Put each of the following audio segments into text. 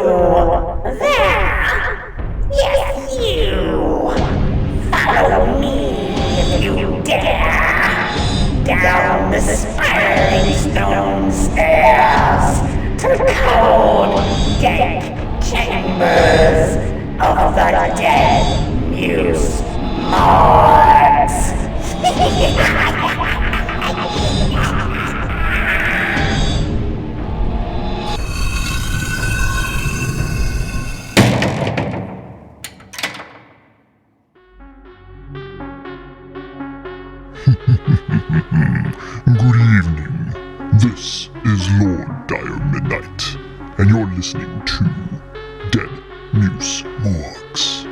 There! Yes, you! Follow me if you dare! Down the spiraling stone stairs to the cold, dank chambers of the dead Muse Morgues! Good evening. This is Lord Dire Midnight, and you're listening to Dead Muse Morgues.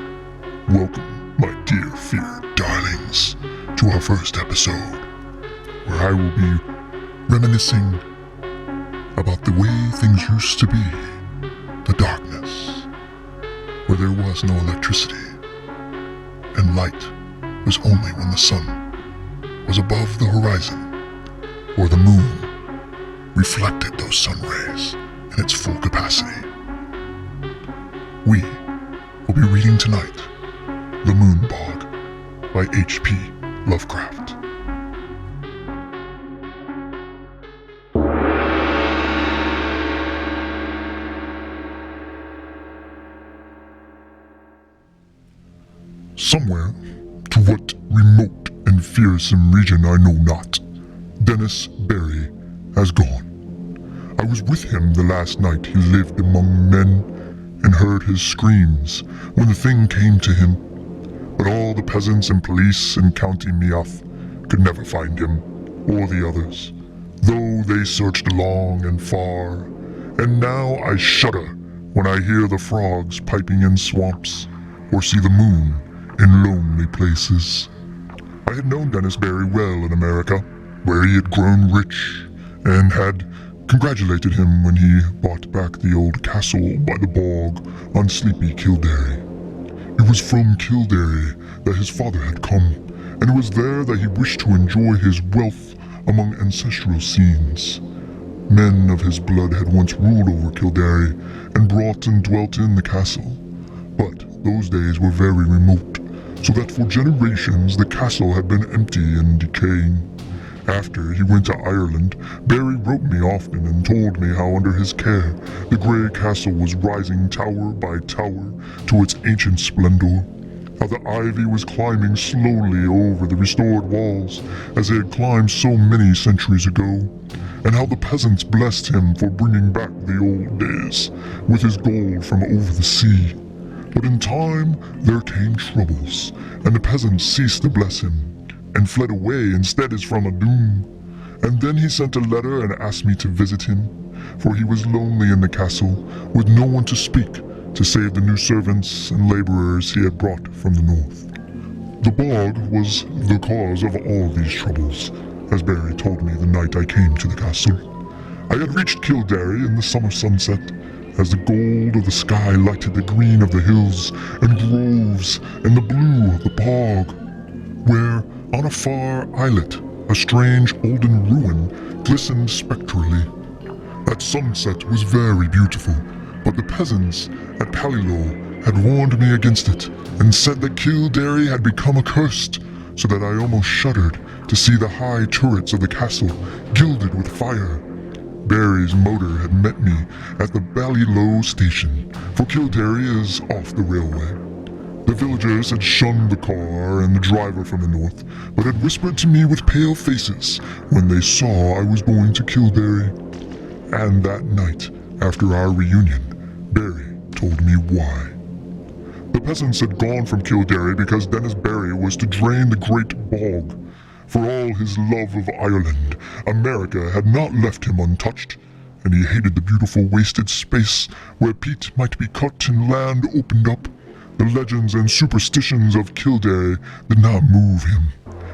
Welcome, my dear feared darlings, to our first episode, where I will be reminiscing about the way things used to be, the darkness, where there was no electricity, and light was only when the sun was above the horizon, or the moon reflected those sun rays in its full capacity. We will be reading tonight The Moon Bog by HP Lovecraft. Somewhere, to what remote and fearsome region I know not, Dennis Barry has gone. I was with him the last night he lived among men and heard his screams when the thing came to him, but all the peasants and police in County Meath could never find him or the others, though they searched long and far, and now I shudder when I hear the frogs piping in swamps or see the moon in lonely places. I had known Dennis Barry well in America, where he had grown rich, and had congratulated him when he bought back the old castle by the bog on sleepy Kildare. It was from Kildare that his father had come, and it was there that he wished to enjoy his wealth among ancestral scenes. Men of his blood had once ruled over Kildare and brought and dwelt in the castle, but those days were very remote, so that for generations the castle had been empty and decaying. After he went to Ireland, Barry wrote me often and told me how under his care the grey castle was rising tower by tower to its ancient splendor, how the ivy was climbing slowly over the restored walls as they had climbed so many centuries ago, and how the peasants blessed him for bringing back the old days with his gold from over the sea. But in time there came troubles, and the peasants ceased to bless him, and fled away instead as from a doom. And then he sent a letter and asked me to visit him, for he was lonely in the castle, with no one to speak, to save the new servants and laborers he had brought from the north. The bog was the cause of all these troubles, as Barry told me the night I came to the castle. I had reached Kildare in the summer sunset, as the gold of the sky lighted the green of the hills and groves and the blue of the bog, where, on a far islet, a strange olden ruin glistened spectrally. That sunset was very beautiful, but the peasants at Palliloe had warned me against it and said that Kildare had become accursed, so that I almost shuddered to see the high turrets of the castle gilded with fire. Barry's motor had met me at the Ballyloe station, for Kildare is off the railway. The villagers had shunned the car and the driver from the north, but had whispered to me with pale faces when they saw I was going to Kildare. And that night, after our reunion, Barry told me why. The peasants had gone from Kildare because Dennis Barry was to drain the great bog. For all his love of Ireland, America had not left him untouched, and he hated the beautiful wasted space where peat might be cut and land opened up. The legends and superstitions of Kildare did not move him,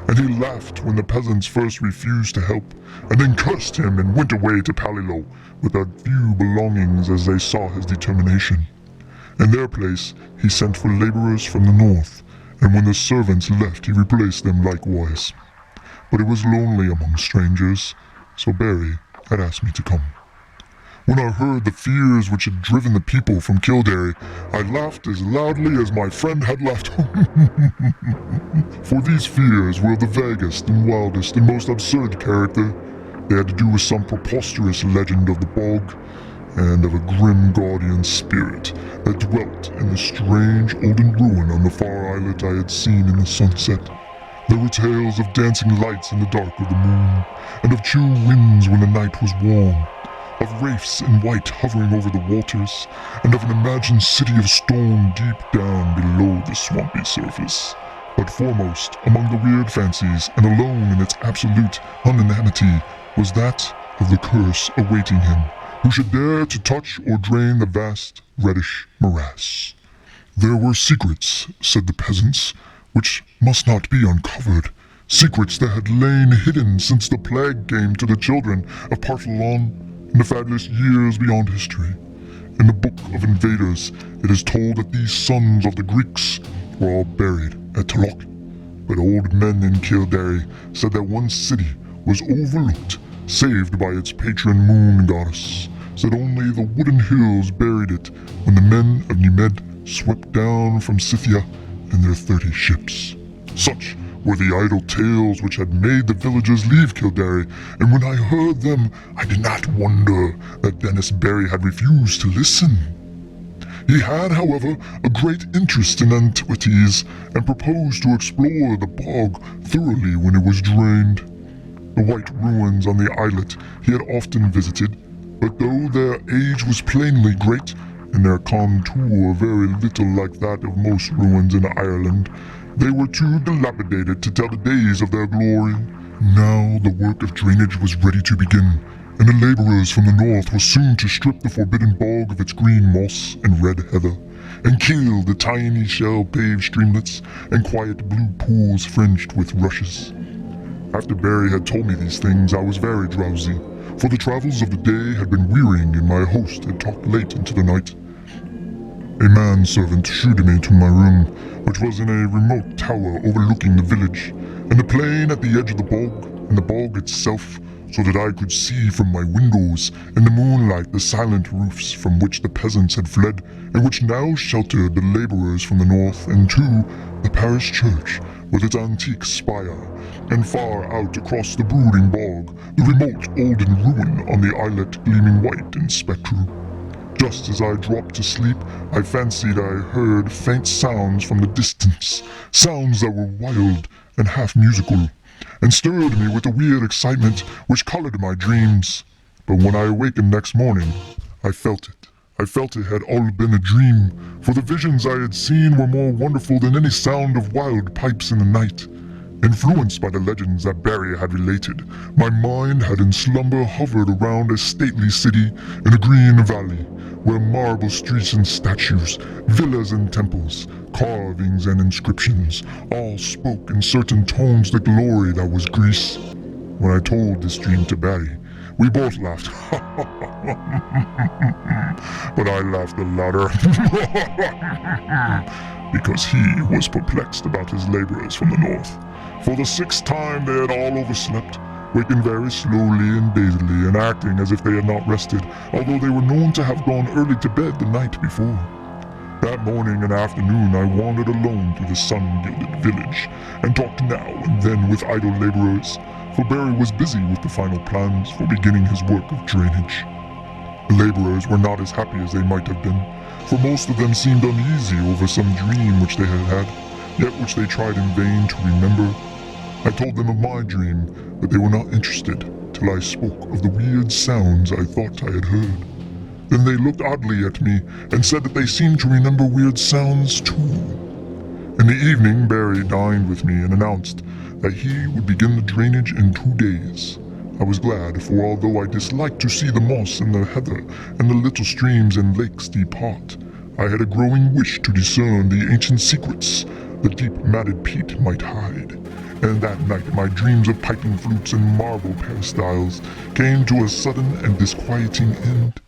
and he laughed when the peasants first refused to help, and then cursed him and went away to Palliloe with a few belongings as they saw his determination. In their place, he sent for laborers from the north, and when the servants left, he replaced them likewise. But it was lonely among strangers, so Barry had asked me to come. When I heard the fears which had driven the people from Kildare, I laughed as loudly as my friend had laughed. For these fears were of the vaguest and wildest and most absurd character. They had to do with some preposterous legend of the bog, and of a grim guardian spirit that dwelt in the strange olden ruin on the far islet I had seen in the sunset. There were tales of dancing lights in the dark of the moon, and of chill winds when the night was warm, of wraiths in white hovering over the waters, and of an imagined city of stone deep down below the swampy surface. But foremost among the weird fancies, and alone in its absolute unanimity, was that of the curse awaiting him who should dare to touch or drain the vast reddish morass. There were secrets, said the peasants, which must not be uncovered, secrets that had lain hidden since the plague came to the children of Partholon in the fabulous years beyond history. In the Book of Invaders, it is told that these sons of the Greeks were all buried at Tulloch. But old men in Kildare said that one city was overlooked, saved by its patron moon goddess, said only the wooded hills buried it when the men of Nimed swept down from Scythia in their 30 ships. Such were the idle tales which had made the villagers leave Kildare, and when I heard them, I did not wonder that Dennis Barry had refused to listen. He had, however, a great interest in antiquities, and proposed to explore the bog thoroughly when it was drained. The white ruins on the islet he had often visited, but though their age was plainly great, and their contour very little like that of most ruins in Ireland, they were too dilapidated to tell the days of their glory. Now the work of drainage was ready to begin, and the laborers from the north were soon to strip the forbidden bog of its green moss and red heather, and kill the tiny shell-paved streamlets and quiet blue pools fringed with rushes. After Barry had told me these things, I was very drowsy, for the travels of the day had been wearying and my host had talked late into the night. A manservant shooed me to my room, which was in a remote tower overlooking the village, and the plain at the edge of the bog, and the bog itself, so that I could see from my windows in the moonlight the silent roofs from which the peasants had fled, and which now sheltered the laborers from the north, and too, the parish church, with its antique spire, and far out across the brooding bog, the remote olden ruin on the islet gleaming white and spectral. Just as I dropped to sleep, I fancied I heard faint sounds from the distance, sounds that were wild and half musical, and stirred me with a weird excitement which colored my dreams. But when I awakened next morning, I felt it. I felt it had all been a dream, for the visions I had seen were more wonderful than any sound of wild pipes in the night. Influenced by the legends that Barry had related, my mind had in slumber hovered around a stately city in a green valley, where marble streets and statues, villas and temples, carvings and inscriptions, all spoke in certain tones the glory that was Greece. When I told this dream to Barry, we both laughed, but I laughed the louder, because he was perplexed about his laborers from the north. For the 6th time they had all overslept, waking very slowly and dazedly, and acting as if they had not rested, although they were known to have gone early to bed the night before. That morning and afternoon I wandered alone through the sun-gilded village, and talked now and then with idle laborers, for Barry was busy with the final plans for beginning his work of drainage. The laborers were not as happy as they might have been, for most of them seemed uneasy over some dream which they had had, yet which they tried in vain to remember. I told them of my dream, but they were not interested till I spoke of the weird sounds I thought I had heard. Then they looked oddly at me and said that they seemed to remember weird sounds too. In the evening, Barry dined with me and announced that he would begin the drainage in 2 days. I was glad, for although I disliked to see the moss and the heather and the little streams and lakes depart, I had a growing wish to discern the ancient secrets the deep matted peat might hide. And that night my dreams of piping flutes and marble peristyles came to a sudden and disquieting end.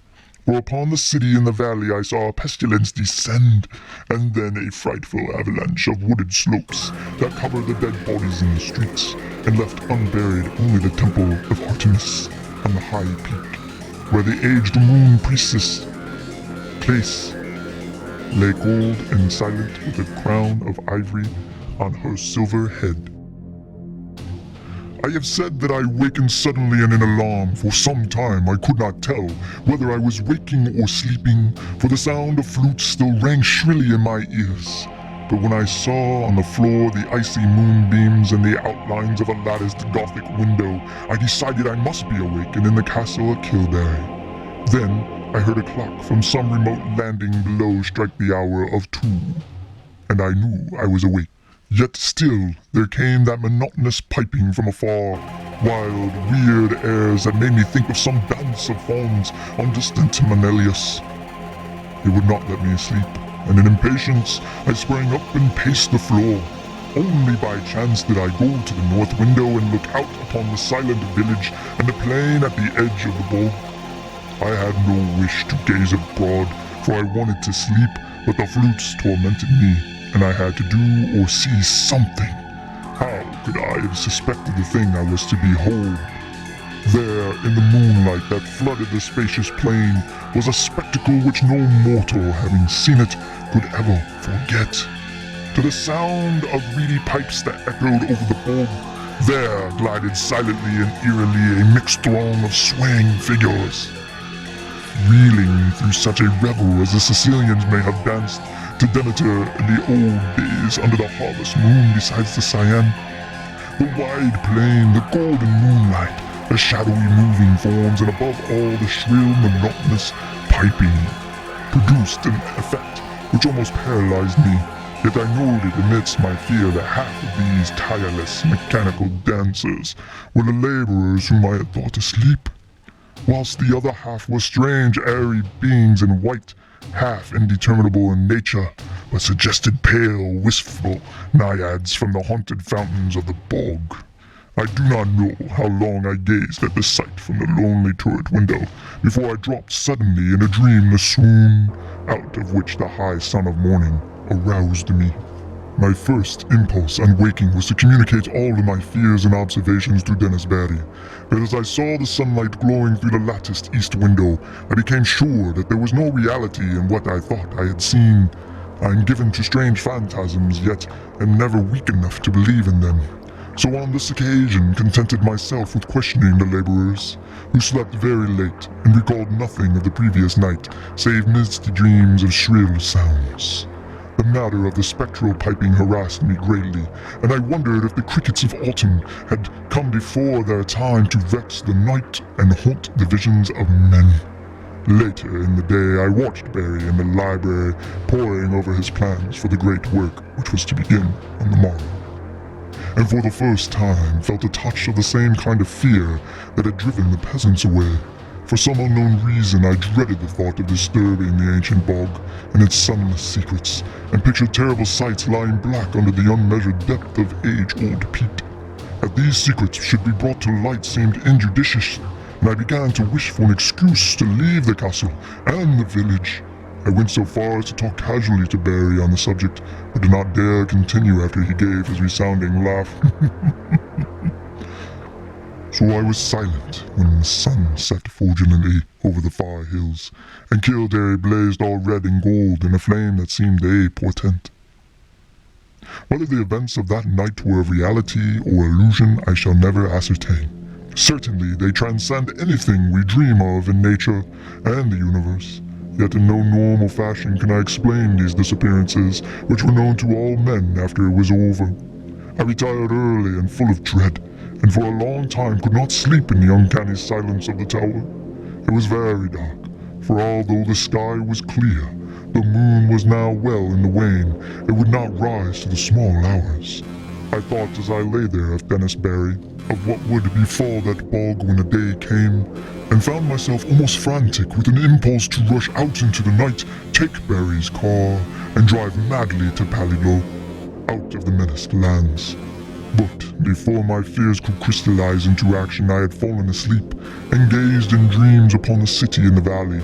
For upon the city in the valley I saw a pestilence descend, and then a frightful avalanche of wooded slopes that covered the dead bodies in the streets, and left unburied only the temple of Artemis on the high peak. where the aged moon priestess, Place, lay cold and silent with a crown of ivory on her silver head. I have said that I wakened suddenly in an alarm. For some time I could not tell whether I was waking or sleeping, for the sound of flutes still rang shrilly in my ears. But when I saw on the floor the icy moonbeams and the outlines of a latticed Gothic window, I decided I must be awake and in the castle of Kildare. Then I heard a clock from some remote landing below strike the hour of 2, and I knew I was awake. Yet still there came that monotonous piping from afar, wild, weird airs that made me think of some dance of fauns on distant Manelius. It would not let me sleep, and in impatience I sprang up and paced the floor. Only by chance did I go to the north window and look out upon the silent village and the plain at the edge of the bog. I had no wish to gaze abroad, for I wanted to sleep, but the flutes tormented me, and I had to do or see something. How could I have suspected the thing I was to behold? There, in the moonlight that flooded the spacious plain, was a spectacle which no mortal, having seen it, could ever forget. To the sound of reedy pipes that echoed over the bog, there glided silently and eerily a mixed throng of swaying figures. Reeling through such a revel as the Sicilians may have danced to Demeter in the old days under the harvest moon besides the Cyane. The wide plain, the golden moonlight, the shadowy moving forms, and above all the shrill, monotonous piping produced an effect which almost paralyzed me. Yet I noted amidst my fear that half of these tireless, mechanical dancers were the laborers whom I had thought asleep, whilst the other half were strange, airy beings in white, half indeterminable in nature, but suggested pale, wistful naiads from the haunted fountains of the bog. I do not know how long I gazed at the sight from the lonely turret window before I dropped suddenly in a dreamless swoon, out of which the high sun of morning aroused me. My first impulse on waking was to communicate all of my fears and observations to Dennis Barry, but as I saw the sunlight glowing through the latticed east window, I became sure that there was no reality in what I thought I had seen. I am given to strange phantasms, yet am never weak enough to believe in them. So on this occasion contented myself with questioning the laborers, who slept very late and recalled nothing of the previous night, save misty dreams of shrill sounds. The matter of the spectral piping harassed me greatly, and I wondered if the crickets of autumn had come before their time to vex the night and haunt the visions of men. Later in the day I watched Barry in the library poring over his plans for the great work which was to begin on the morrow, and for the first time felt a touch of the same kind of fear that had driven the peasants away. For some unknown reason I dreaded the thought of disturbing the ancient bog and its sunless secrets, and pictured terrible sights lying black under the unmeasured depth of age-old peat. That these secrets should be brought to light seemed injudicious, and I began to wish for an excuse to leave the castle and the village. I went so far as to talk casually to Barry on the subject, but did not dare continue after he gave his resounding laugh. So I was silent when the sun set fulgently over the far hills, and Kildare blazed all red and gold in a flame that seemed a portent. Whether the events of that night were of reality or illusion I shall never ascertain. Certainly they transcend anything we dream of in nature and the universe, yet in no normal fashion can I explain these disappearances which were known to all men after it was over. I retired early and full of dread, and for a long time could not sleep in the uncanny silence of the tower. It was very dark, for although the sky was clear, the moon was now well in the wane, it would not rise to the small hours. I thought as I lay there of Dennis Barry, of what would befall that bog when the day came, and found myself almost frantic with an impulse to rush out into the night, take Barry's car, and drive madly to Palligo, out of the menaced lands. But before my fears could crystallize into action, I had fallen asleep and gazed in dreams upon the city in the valley,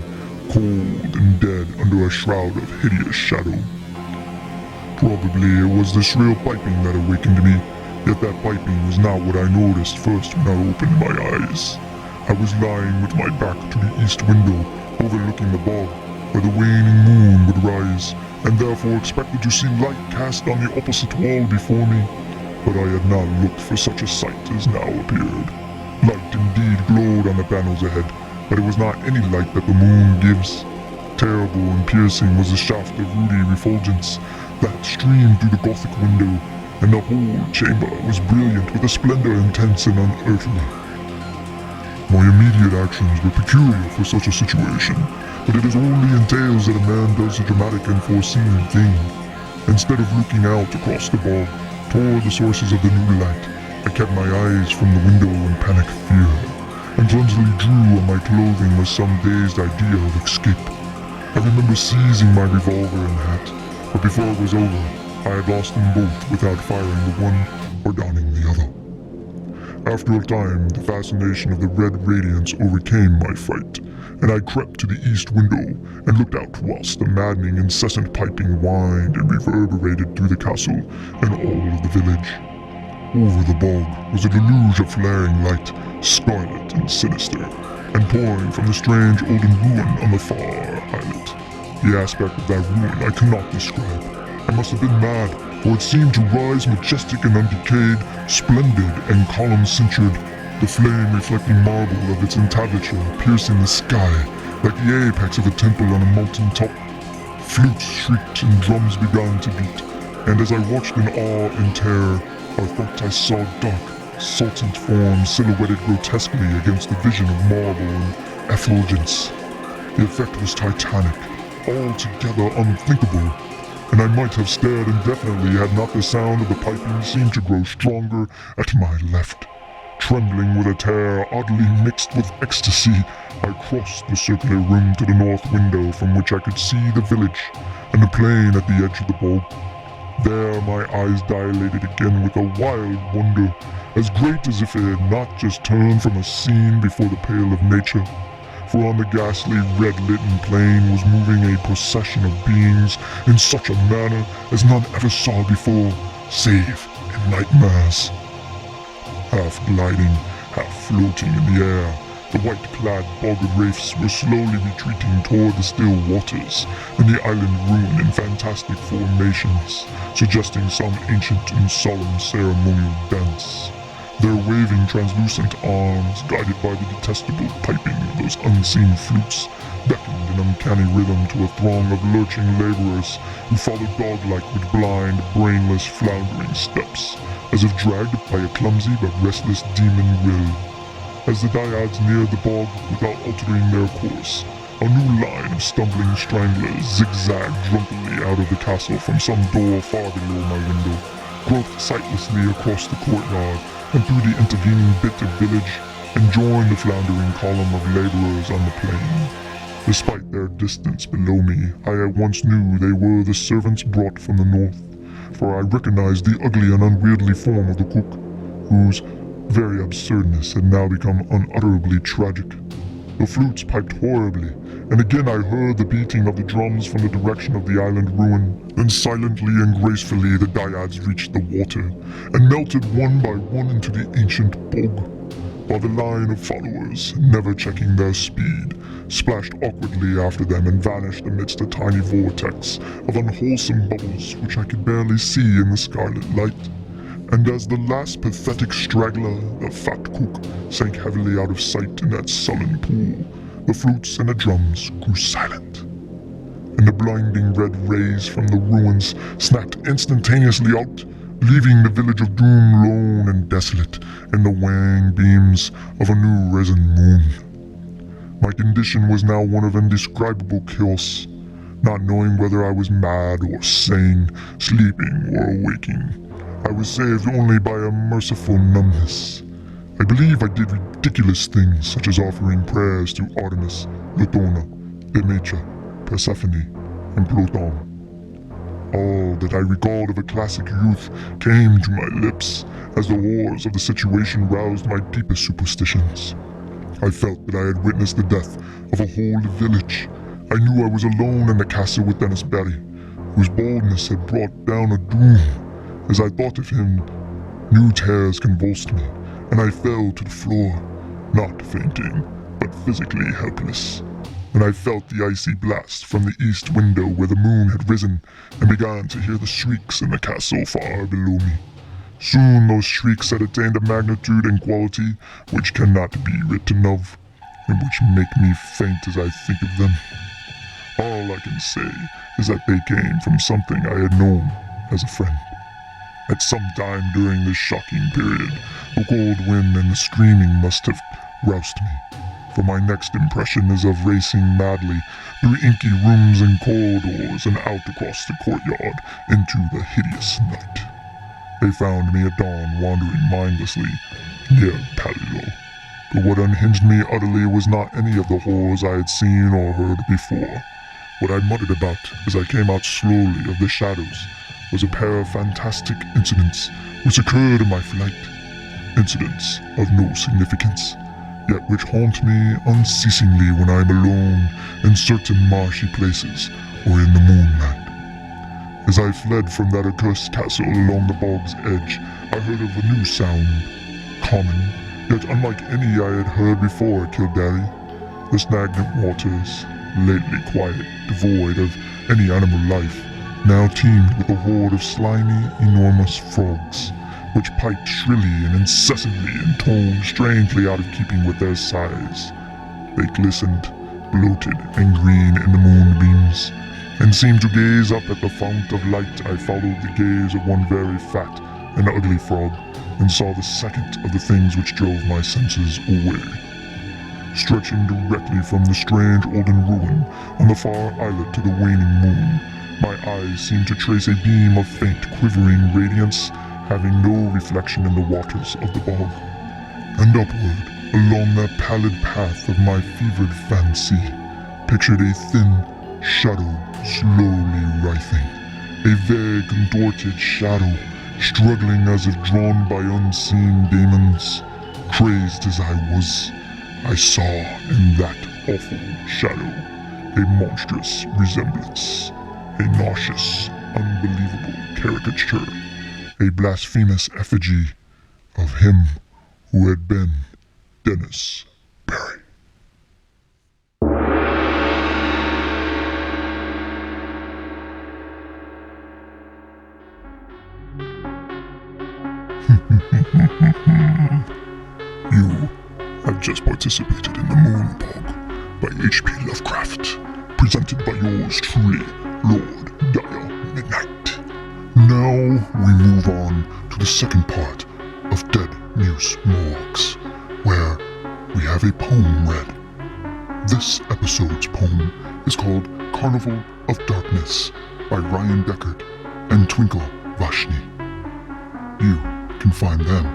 cold and dead under a shroud of hideous shadow. Probably it was the shrill piping that awakened me, yet that piping was not what I noticed first when I opened my eyes. I was lying with my back to the east window, overlooking the bog, where the waning moon would rise, and therefore expected to see light cast on the opposite wall before me. But I had not looked for such a sight as now appeared. Light indeed glowed on the panels ahead, but it was not any light that the moon gives. Terrible and piercing was the shaft of ruddy refulgence that streamed through the Gothic window, and the whole chamber was brilliant with a splendor intense and unearthly. My immediate actions were peculiar for such a situation, but it is only in tales that a man does a dramatic and foreseen thing. Instead of looking out across the bog toward the sources of the new light, I kept my eyes from the window in panic fear, and clumsily drew on my clothing with some dazed idea of escape. I remember seizing my revolver and hat, but before it was over, I had lost them both without firing the one or donning the other. After a time, the fascination of the red radiance overcame my fright, and I crept to the east window and looked out whilst the maddening, incessant piping whined and reverberated through the castle and all of the village. Over the bog was a deluge of flaring light, scarlet and sinister, and pouring from the strange olden ruin on the far islet. The aspect of that ruin I cannot describe. I must have been mad, for it seemed to rise majestic and undecayed, splendid and column-cinctured, the flame-reflecting marble of its entablature piercing the sky like the apex of a temple on a mountain top. Flutes shrieked and drums began to beat, and as I watched in awe and terror, I thought I saw dark, sultant forms silhouetted grotesquely against the vision of marble and effulgence. The effect was titanic, altogether unthinkable, and I might have stared indefinitely had not the sound of the piping seemed to grow stronger at my left. Trembling with a terror oddly mixed with ecstasy, I crossed the circular room to the north window from which I could see the village and the plain at the edge of the bog. There my eyes dilated again with a wild wonder, as great as if it had not just turned from a scene before the pale of nature. For on the ghastly red-litten plain was moving a procession of beings in such a manner as none ever saw before, save in nightmares. Half gliding, half floating in the air, the white-clad bog wraiths were slowly retreating toward the still waters and the island ruin in fantastic formations, suggesting some ancient and solemn ceremonial dance. Their waving translucent arms, guided by the detestable piping of those unseen flutes, beckoned in uncanny rhythm to a throng of lurching laborers who followed dog-like with blind, brainless, floundering steps, as if dragged by a clumsy but restless demon will. As the dyads neared the bog without altering their course, a new line of stumbling stranglers zigzagged drunkenly out of the castle from some door far below my window, groped sightlessly across the courtyard and through the intervening bit of village, and joined the floundering column of laborers on the plain. Despite their distance below me, I at once knew they were the servants brought from the north, for I recognized the ugly and unwieldy form of the cook, whose very absurdness had now become unutterably tragic. The flutes piped horribly, and again I heard the beating of the drums from the direction of the island ruin. Then silently and gracefully the dyads reached the water, and melted one by one into the ancient bog, while the line of followers, never checking their speed, splashed awkwardly after them and vanished amidst a tiny vortex of unwholesome bubbles which I could barely see in the scarlet light. And as the last pathetic straggler, the fat cook, sank heavily out of sight in that sullen pool, the flutes and the drums grew silent, and the blinding red rays from the ruins snapped instantaneously out, leaving the village of doom lone and desolate in the waning beams of a new risen moon. My condition was now one of indescribable chaos, not knowing whether I was mad or sane, sleeping or waking. I was saved only by a merciful numbness. I believe I did ridiculous things such as offering prayers to Artemis, Latona, Demetra, Persephone, and Ploton. All that I recalled of a classic youth came to my lips as the horrors of the situation roused my deepest superstitions. I felt that I had witnessed the death of a whole village. I knew I was alone in the castle with Dennis Barry, whose boldness had brought down a doom. As I thought of him, new terrors convulsed me, and I fell to the floor, not fainting, but physically helpless. And I felt the icy blast from the east window where the moon had risen, and began to hear the shrieks in the castle far below me. Soon those shrieks had attained a magnitude and quality which cannot be written of, and which make me faint as I think of them. All I can say is that they came from something I had known as a friend. At some time during this shocking period, the cold wind and the screaming must have roused me, for my next impression is of racing madly through inky rooms and corridors and out across the courtyard into the hideous night. They found me at dawn wandering mindlessly near Palilo, but what unhinged me utterly was not any of the horrors I had seen or heard before. What I muttered about as I came out slowly of the shadows was a pair of fantastic incidents which occurred in my flight. Incidents of no significance, yet which haunt me unceasingly when I am alone in certain marshy places or in the moonlight. As I fled from that accursed castle along the bog's edge, I heard of a new sound, common, yet unlike any I had heard before at Kildare. The stagnant waters, lately quiet, devoid of any animal life, now teemed with a horde of slimy, enormous frogs, which piped shrilly and incessantly in tones strangely out of keeping with their size. They glistened, bloated and green in the moonbeams, and seemed to gaze up at the fount of light. I followed the gaze of one very fat and ugly frog, and saw the second of the things which drove my senses away. Stretching directly from the strange olden ruin on the far islet to the waning moon, my eyes seemed to trace a beam of faint, quivering radiance, having no reflection in the waters of the bog. And upward, along that pallid path of my fevered fancy, pictured a thin shadow slowly writhing, a vague, contorted shadow, struggling as if drawn by unseen demons. Crazed as I was, I saw in that awful shadow a monstrous resemblance, a nauseous, unbelievable caricature, a blasphemous effigy of him who had been Dennis Barry. You have just participated in the Moon Morgue by HP Lovecraft, presented by yours truly, Lord Dire Midnight. Now we move on to the second part of Dead Muse Morgues, where we have a poem read. This episode's poem is called Carnival of Darkness by Ryan Deckard and Twinkle Varshney. You can find them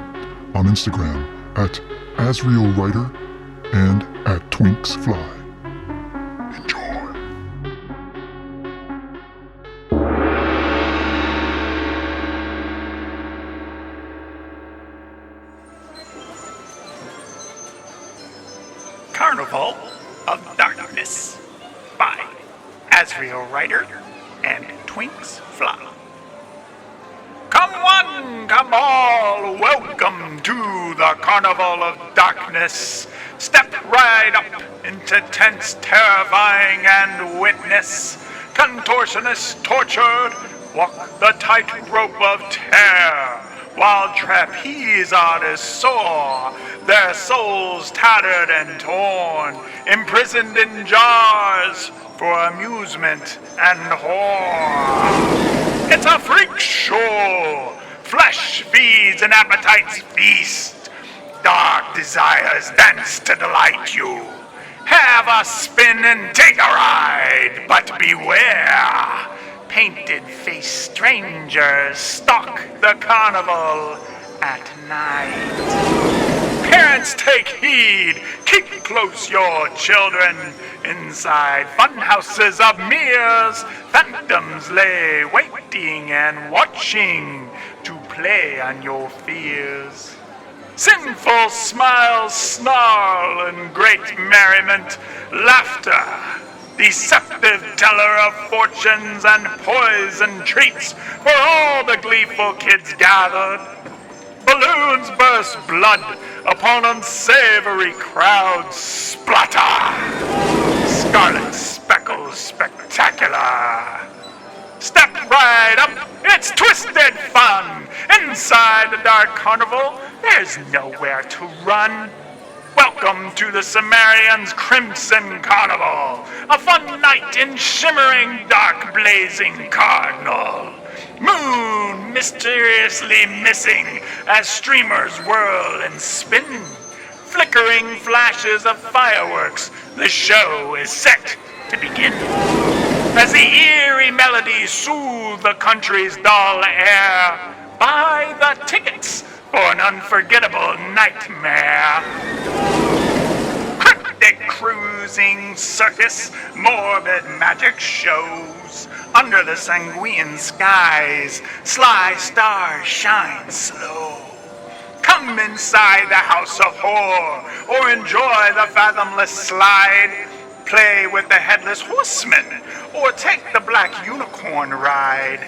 on Instagram at AsrielWriter and at Twinksfly. Enjoy. Carnival of Darkness by AsrielWriter and Twinksfly. Come one, come all, welcome to the Carnival of Darkness. Step right up into tents terrifying and witness contortionists tortured, walk the tightrope of terror, while trapeze artists soar, their souls tattered and torn, imprisoned in jars for amusement and horror. It's a freak show! Flesh feeds and appetites feast. Dark desires dance to delight you. Have a spin and take a ride, but beware! Painted-faced strangers stalk the carnival at night. Parents, take heed! Keep close your children. Inside funhouses of mirrors, phantoms lay waiting and watching to play on your fears. Sinful smiles snarl in great merriment, laughter, deceptive teller of fortunes and poison treats for all the gleeful kids gathered. balloons burst blood upon unsavory crowds splatter. Scarlet speckles spectacular. Step right up, it's twisted fun. Inside the dark carnival, there's nowhere to run. Welcome to the Sumerians' Crimson Carnival, a fun night in shimmering, dark, blazing Cardinal. Moon mysteriously missing as streamers whirl and spin. Flickering flashes of fireworks, the show is set to begin. As the eerie melodies soothe the country's dull air, buy the tickets for an unforgettable nightmare. Cryptic cruising circus, morbid magic shows. Under the sanguine skies, sly stars shine slow. Come inside the house of horror, or enjoy the fathomless slide. Play with the headless horseman, or take the black unicorn ride.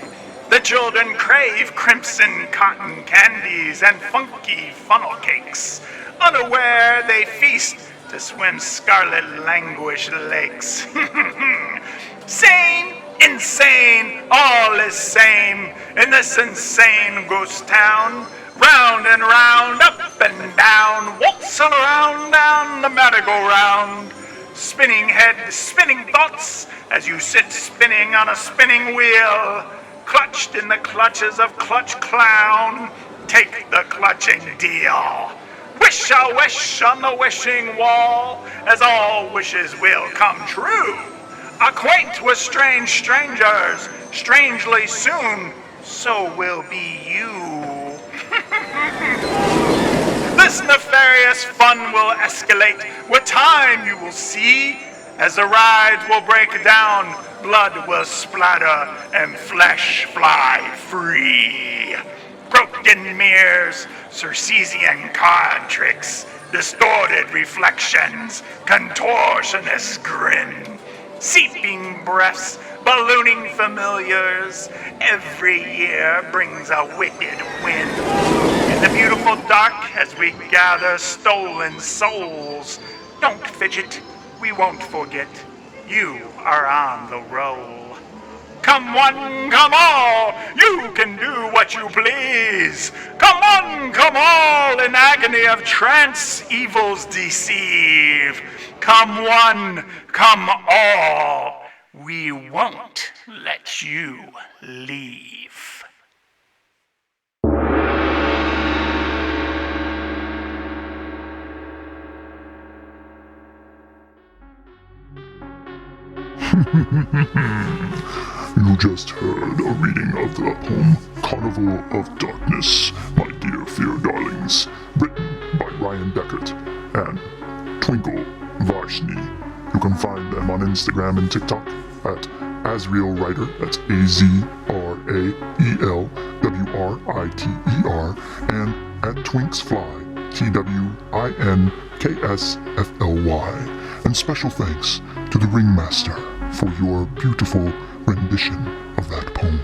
The children crave crimson cotton candies and funky funnel cakes. Unaware they feast to swim scarlet languish lakes. Sane, insane, all is same in this insane ghost town. Round and round, up and down, waltzing around down the merry-go-round. Spinning head, spinning thoughts, as you sit spinning on a spinning wheel. Clutched in the clutches of Clutch Clown, take the clutching deal. Wish a wish on the wishing wall, as all wishes will come true. Acquaint with strange strangers, strangely soon, so will be you. This nefarious fun will escalate, with time you will see, as the rides will break down, blood will splatter, and flesh fly free. Broken mirrors, Circassian card tricks, distorted reflections, contortionist grin, seeping breaths, ballooning familiars. Every year brings a wicked wind. In the beautiful dark, as we gather stolen souls, don't fidget, we won't forget. You are on the roll. Come one, come all, you can do what you please. Come one, come all, in agony of trance, evils deceive. Come one, come all, we won't let you leave. You just heard a reading of the poem Carnival of Darkness, My Dear Fear Darlings, written by Ryan Deckard and Twinkle Varshney. You can find them on Instagram and TikTok at AzraelWriter, that's AZRAELWRITER, and at Twinksfly, TWINKSFLY. And special thanks to the Ringmaster for your beautiful rendition of that poem.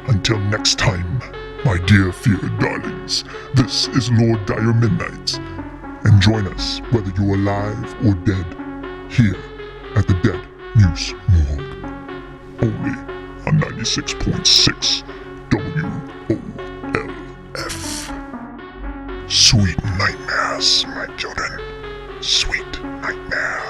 Until next time, my dear feared darlings, this is Lord Dire Midnight, and join us whether you're alive or dead, here at the Dead Muse Morgue, only on 96.6 WOLF. Sweet nightmares, my children. Sweet nightmares.